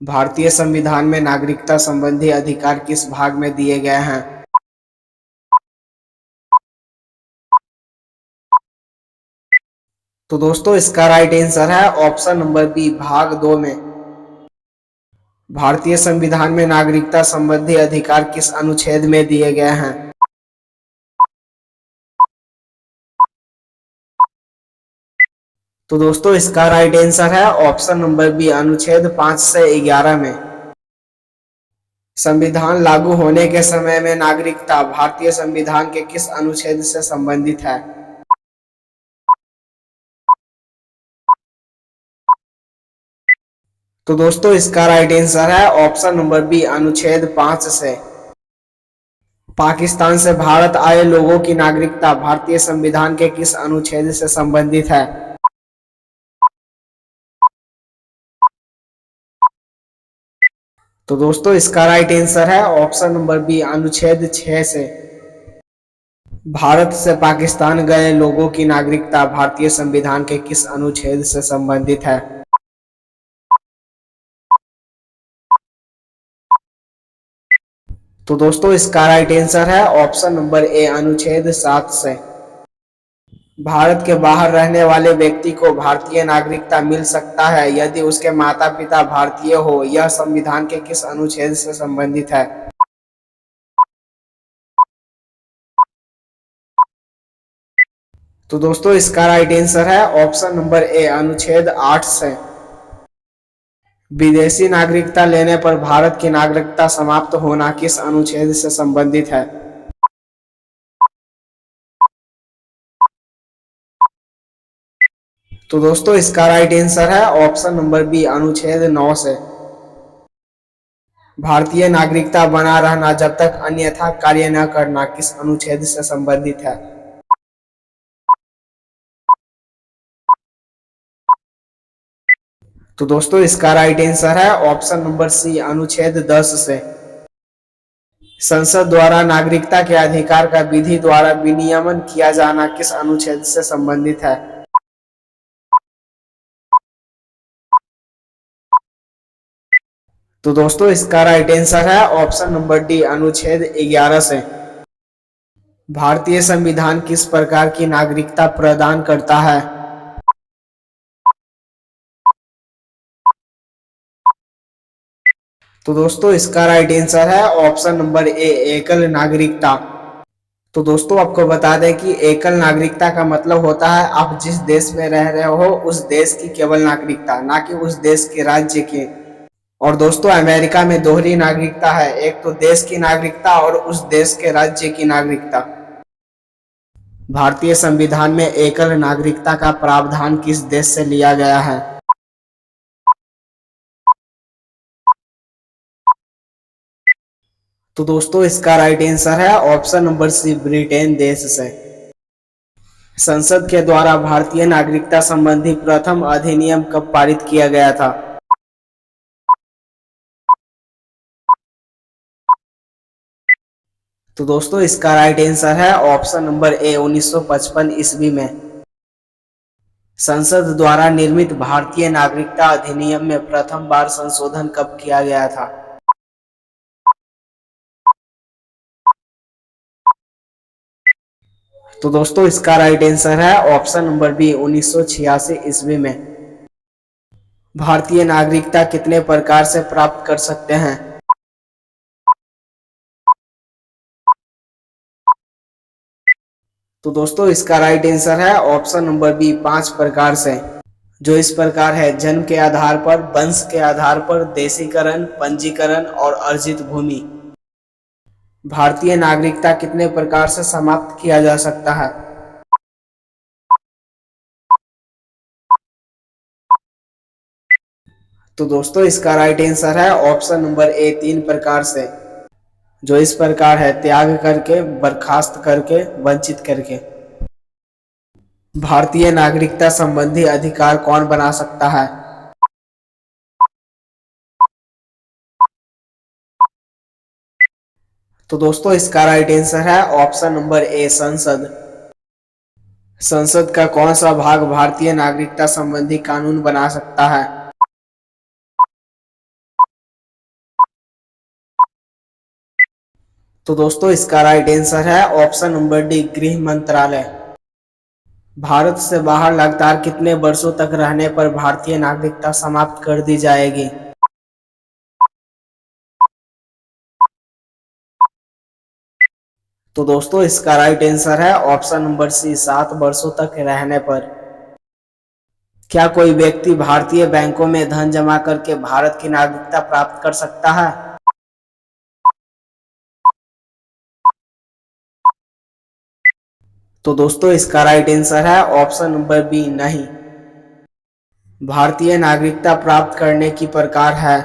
भारतीय संविधान में नागरिकता संबंधी अधिकार किस भाग में दिए गए हैं? तो दोस्तों इसका राइट आंसर है ऑप्शन नंबर बी, भाग 2 में। भारतीय संविधान में नागरिकता संबंधी अधिकार किस अनुच्छेद में दिए गए हैं? तो दोस्तों इसका राइट आंसर है ऑप्शन नंबर बी, अनुच्छेद 5 से 11 में। संविधान लागू होने के समय में नागरिकता भारतीय संविधान के किस अनुच्छेद से संबंधित है? तो दोस्तों इसका राइट आंसर है ऑप्शन नंबर बी, अनुच्छेद 5 से। पाकिस्तान से भारत आए लोगों की नागरिकता भारतीय संविधान के किस अनुच्छेद से संबंधित है? तो दोस्तों इसका राइट आंसर है ऑप्शन नंबर बी, अनुच्छेद 6 से। भारत से पाकिस्तान गए लोगों की नागरिकता भारतीय संविधान के किस अनुच्छेद से संबंधित है? तो दोस्तों इसका राइट आंसर है ऑप्शन नंबर ए, अनुच्छेद 7 से। भारत के बाहर रहने वाले व्यक्ति को भारतीय नागरिकता मिल सकता है यदि उसके माता पिता भारतीय हो, यह संविधान के किस अनुच्छेद से संबंधित है? तो दोस्तों इसका राइट आंसर है ऑप्शन नंबर ए, अनुच्छेद 8 से। विदेशी नागरिकता लेने पर भारत की नागरिकता समाप्त होना किस अनुच्छेद से संबंधित है? तो दोस्तों इसका राइट आंसर है ऑप्शन नंबर बी, अनुच्छेद 9 से। भारतीय नागरिकता बना रहना जब तक अन्यथा कार्य न करना किस अनुच्छेद से संबंधित है? तो दोस्तों इसका राइट आंसर है ऑप्शन नंबर सी, अनुच्छेद 10 से। संसद द्वारा नागरिकता के अधिकार का विधि द्वारा विनियमन किया जाना किस अनुच्छेद से संबंधित है? तो दोस्तों इसका राइट आंसर है ऑप्शन नंबर डी, अनुच्छेद 11 से। भारतीय संविधान किस प्रकार की नागरिकता प्रदान करता है? तो दोस्तों इसका राइट आंसर है ऑप्शन नंबर ए, एकल नागरिकता। तो दोस्तों आपको बता दें कि एकल नागरिकता का मतलब होता है आप जिस देश में रह रहे हो उस देश की केवल नागरिकता, ना कि उस देश के राज्य की। और दोस्तों अमेरिका में दोहरी नागरिकता है, एक तो देश की नागरिकता और उस देश के राज्य की नागरिकता। भारतीय संविधान में एकल नागरिकता का प्रावधान किस देश से लिया गया है? तो दोस्तों इसका राइट आंसर है ऑप्शन नंबर सी, ब्रिटेन देश से। संसद के द्वारा भारतीय नागरिकता संबंधी प्रथम अधिनियम कब पारित किया गया था? तो दोस्तों इसका राइट आंसर है ऑप्शन नंबर ए, 1955 ईस्वी में। संसद द्वारा निर्मित भारतीय नागरिकता अधिनियम में प्रथम बार संशोधन कब किया गया था? तो दोस्तों इसका राइट आंसर है ऑप्शन नंबर बी, 1986 ईस्वी में। भारतीय नागरिकता कितने प्रकार से प्राप्त कर सकते हैं? तो दोस्तों इसका राइट आंसर है ऑप्शन नंबर बी, 5 प्रकार से। जो इस प्रकार है: जन्म के आधार पर, वंश के आधार पर, देशीकरण, पंजीकरण और अर्जित भूमि। भारतीय नागरिकता कितने प्रकार से समाप्त किया जा सकता है? तो दोस्तों इसका राइट आंसर है ऑप्शन नंबर ए, 3 प्रकार से। जो इस प्रकार है: त्याग करके, बर्खास्त करके, वंचित करके। भारतीय नागरिकता संबंधी अधिकार कौन बना सकता है? तो दोस्तों इसका राइट आंसर है ऑप्शन नंबर ए, संसद। संसद का कौन सा भाग भारतीय नागरिकता संबंधी कानून बना सकता है? तो दोस्तों इसका राइट आंसर है ऑप्शन नंबर डी, गृह मंत्रालय। भारत से बाहर लगातार कितने वर्षों तक रहने पर भारतीय नागरिकता समाप्त कर दी जाएगी? तो दोस्तों इसका राइट आंसर है ऑप्शन नंबर सी, 7 वर्षों तक रहने पर। क्या कोई व्यक्ति भारतीय बैंकों में धन जमा करके भारत की नागरिकता प्राप्त कर सकता है? तो दोस्तों इसका राइट आंसर है ऑप्शन नंबर बी, नहीं। भारतीय नागरिकता प्राप्त करने की प्रकार है।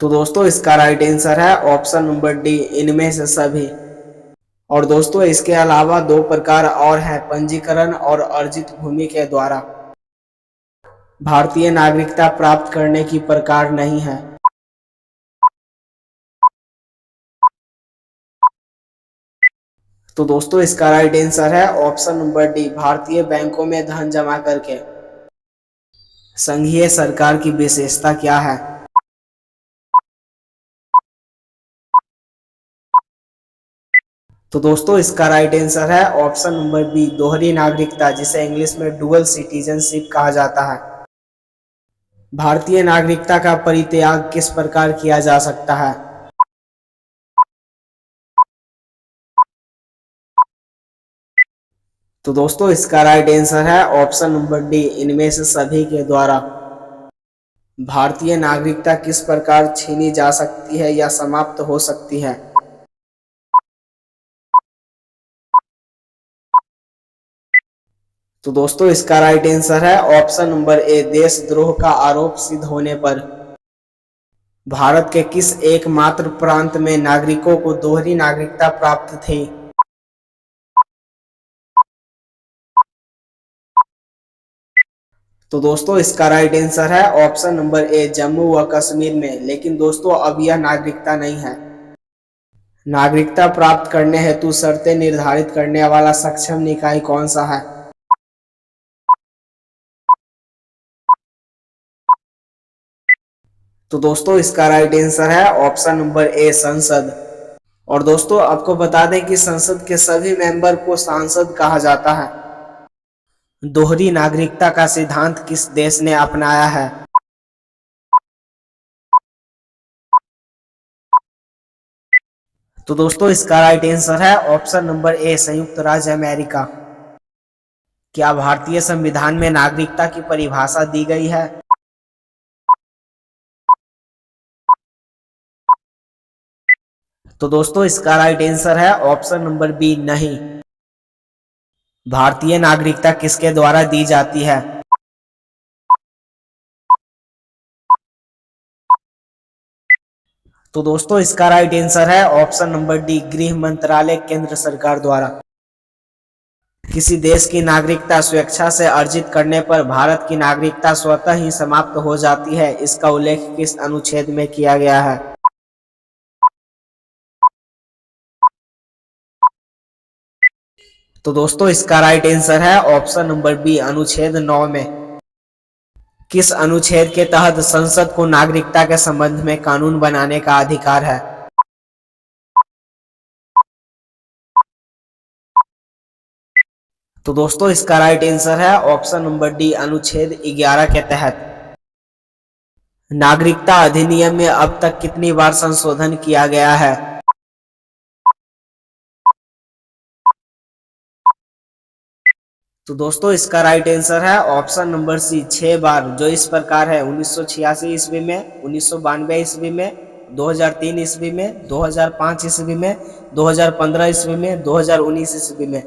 तो दोस्तों इसका राइट आंसर है ऑप्शन नंबर डी, इनमें से सभी। और दोस्तों इसके अलावा 2 प्रकार और हैं, पंजीकरण और अर्जित भूमि के द्वारा। भारतीय नागरिकता प्राप्त करने की प्रकार नहीं है। तो दोस्तों इसका राइट आंसर है ऑप्शन नंबर डी, भारतीय बैंकों में धन जमा करके। संघीय सरकार की विशेषता क्या है? तो दोस्तों इसका राइट आंसर है ऑप्शन नंबर बी, दोहरी नागरिकता, जिसे इंग्लिश में डुअल सिटीजनशिप कहा जाता है। भारतीय नागरिकता का परित्याग किस प्रकार किया जा सकता है? तो दोस्तों इसका राइट आंसर है ऑप्शन नंबर डी, इनमें से सभी के द्वारा। भारतीय नागरिकता किस प्रकार छीनी जा सकती है या समाप्त हो सकती है? तो दोस्तों इसका राइट आंसर है ऑप्शन नंबर ए, देशद्रोह का आरोप सिद्ध होने पर। भारत के किस एकमात्र प्रांत में नागरिकों को दोहरी नागरिकता प्राप्त थी? तो दोस्तों इसका राइट आंसर है ऑप्शन नंबर ए, जम्मू व कश्मीर में। लेकिन दोस्तों अब यह नागरिकता नहीं है। नागरिकता प्राप्त करने हेतु शर्तें निर्धारित करने वाला सक्षम निकाय कौन सा है? तो दोस्तों इसका राइट आंसर है ऑप्शन नंबर ए, संसद। और दोस्तों आपको बता दें कि संसद के सभी मेंबर को सांसद कहा जाता है। दोहरी नागरिकता का सिद्धांत किस देश ने अपनाया है? तो दोस्तों इसका राइट आंसर है ऑप्शन नंबर ए, संयुक्त राज्य अमेरिका। क्या भारतीय संविधान में नागरिकता की परिभाषा दी गई है? तो दोस्तों इसका राइट आंसर है ऑप्शन नंबर बी, नहीं। भारतीय नागरिकता किसके द्वारा दी जाती है? तो दोस्तों इसका राइट आंसर है ऑप्शन नंबर डी, गृह मंत्रालय, केंद्र सरकार द्वारा। किसी देश की नागरिकता स्वेच्छा से अर्जित करने पर भारत की नागरिकता स्वतः ही समाप्त हो जाती है, इसका उल्लेख किस अनुच्छेद में किया गया है? तो दोस्तों इसका राइट आंसर है ऑप्शन नंबर बी, अनुच्छेद 9 में। किस अनुच्छेद के तहत संसद को नागरिकता के संबंध में कानून बनाने का अधिकार है? तो दोस्तों इसका राइट आंसर है ऑप्शन नंबर डी, अनुच्छेद 11 के तहत। नागरिकता अधिनियम में अब तक कितनी बार संशोधन किया गया है? तो दोस्तों इसका राइट आंसर है ऑप्शन नंबर सी, 6 बार, जो इस प्रकार है 1986 ईस्वी में, 1992 ईस्वी में, 2003 ईस्वी में, 2005 ईस्वी में, 2015 ईस्वी में, 2019 ईस्वी में।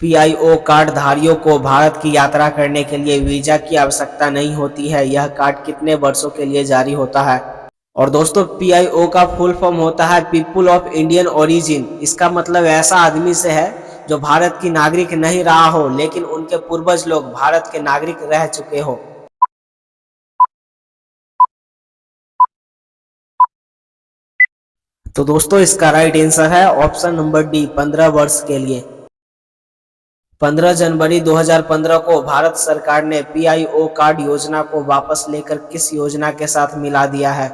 पीआईओ कार्ड धारियों को भारत की यात्रा करने के लिए वीजा की आवश्यकता नहीं होती है। यह कार्ड कितने वर्षों के लिए जारी होता है? और दोस्तों पीआईओ का फुल फॉर्म होता है पीपुल ऑफ इंडियन ओरिजिन। इसका मतलब ऐसा आदमी से है जो भारत की नागरिक नहीं रहा हो लेकिन उनके पूर्वज लोग भारत के नागरिक रह चुके हो। तो दोस्तों इसका राइट आंसर है ऑप्शन नंबर डी, 15 वर्ष के लिए। 15 जनवरी 2015 को भारत सरकार ने पीआईओ कार्ड योजना को वापस लेकर किस योजना के साथ मिला दिया है?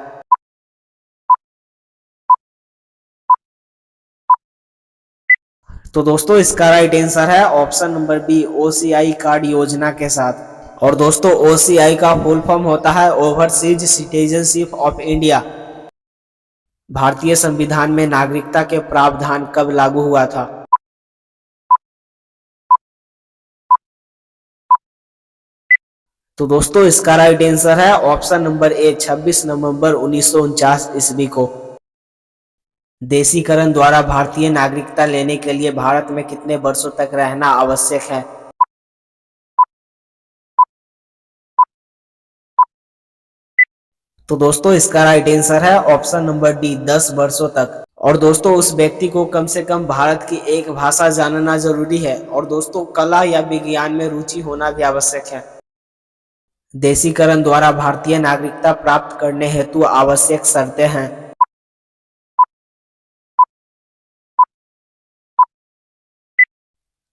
तो दोस्तों इसका राइट आंसर है option number B, OCI card योजना के साथ। और दोस्तों ओसीआई का फुल फॉर्म होता है ओवरसीज सिटीजनशिप ऑफ इंडिया। भारतीय संविधान में नागरिकता के प्रावधान कब लागू हुआ था? तो दोस्तों इसका राइट आंसर है ऑप्शन नंबर ए, 26 नवंबर 1949 ईस्वी को। देशीकरण द्वारा भारतीय नागरिकता लेने के लिए भारत में कितने वर्षों तक रहना आवश्यक है? तो दोस्तों इसका राइट आंसर है ऑप्शन नंबर डी, 10 वर्षों तक। और दोस्तों उस व्यक्ति को कम से कम भारत की एक भाषा जानना जरूरी है, और दोस्तों कला या विज्ञान में रुचि होना भी आवश्यक है। देशीकरण द्वारा भारतीय नागरिकता प्राप्त करने हेतु आवश्यक शर्तें हैं।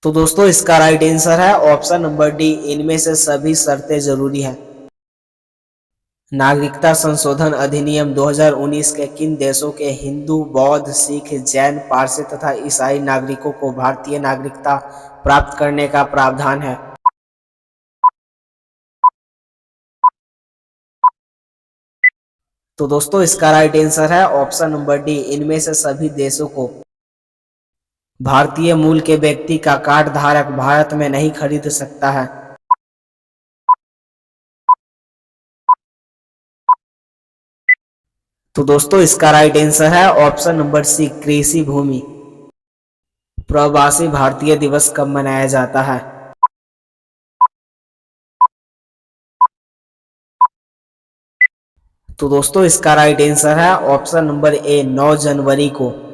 तो दोस्तों इसका राइट आंसर है ऑप्शन नंबर डी, इनमें से सभी शर्तें जरूरी है। नागरिकता संशोधन अधिनियम 2019 के किन देशों के हिंदू, बौद्ध, सिख, जैन, पारसी तथा ईसाई नागरिकों को भारतीय नागरिकता प्राप्त करने का प्रावधान है? तो दोस्तों इसका राइट आंसर है ऑप्शन नंबर डी, इनमें से सभी देशों को। भारतीय मूल के व्यक्ति का कार्ड धारक भारत में नहीं खरीद सकता है। तो दोस्तों इसका राइट आंसर है ऑप्शन नंबर सी, कृषि भूमि। प्रवासी भारतीय दिवस कब मनाया जाता है? तो दोस्तों इसका राइट आंसर है ऑप्शन नंबर ए, 9 जनवरी को।